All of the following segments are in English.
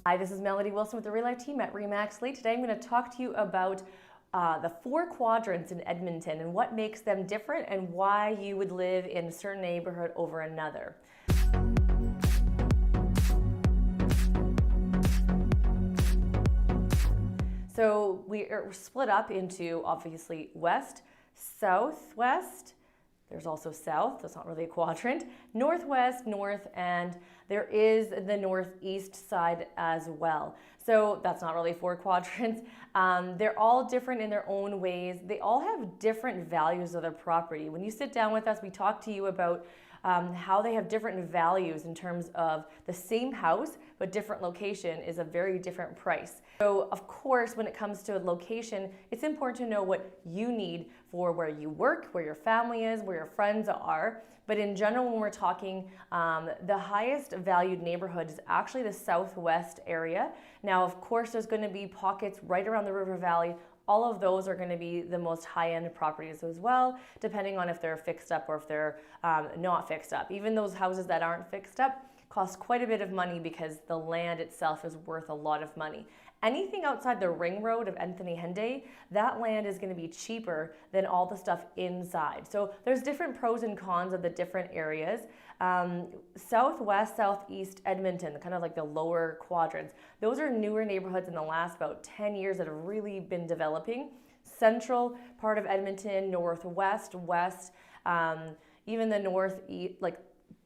Hi, this is Melody Wilson with the Real Life team at RE/MAX LEAD. Today I'm going to talk to you about the 4 quadrants in Edmonton and what makes them different and why you would live in a certain neighborhood over another. So we are split up into obviously west, southwest. There's also south, that's not really a quadrant, northwest, north, and there is the northeast side as well. So that's not really 4 quadrants. They're all different in their own ways. They all have different values of their property. When you sit down with us, we talk to you about how they have different values in terms of the same house, but different location is a very different price. So of course, when it comes to a location, it's important to know what you need for where you work, where your family is, where your friends are. But in general, when we're talking, the highest valued neighborhood is actually the southwest area. Now, of course, there's going to be pockets right around the river valley. All of those are going to be the most high-end properties as well, depending on if they're fixed up or if they're not fixed up. Even those houses that aren't fixed up cost quite a bit of money because the land itself is worth a lot of money. Anything outside the ring road of Anthony Henday, that land is going to be cheaper than all the stuff inside. So there's different pros and cons of the different areas. Southwest, southeast Edmonton, kind of like the lower quadrants, those are newer neighborhoods in the last about 10 years that have really been developing. Central part of Edmonton, northwest, west, even the northeast, like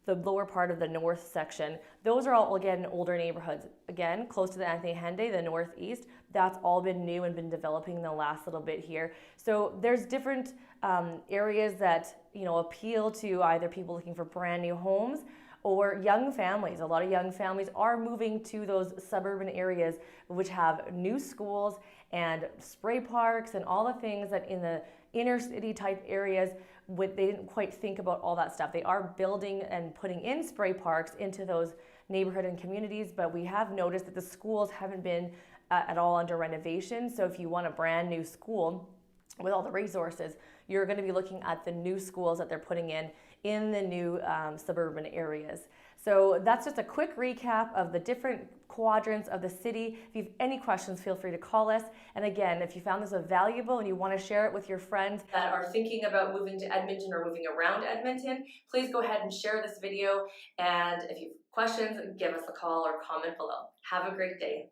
the lower part of the north section, those are all, again, older neighborhoods. Again, close to the Anthony Henday, the northeast, that's all been new and been developing in the last little bit here. So there's different areas that, you know, appeal to either people looking for brand new homes or young families. A lot of young families are moving to those suburban areas which have new schools and spray parks and all the things that in the inner city type areas they didn't quite think about all that stuff. They are building and putting in spray parks into those neighborhood and communities, but we have noticed that the schools haven't been at all under renovation. So if you want a brand new school with all the resources, you're going to be looking at the new schools that they're putting in the new suburban areas. So that's just a quick recap of the different quadrants of the city. If you have any questions, feel free to call us. And again, if you found this valuable and you want to share it with your friends that are thinking about moving to Edmonton or moving around Edmonton, please go ahead and share this video. And if you have questions, give us a call or comment below. Have a great day.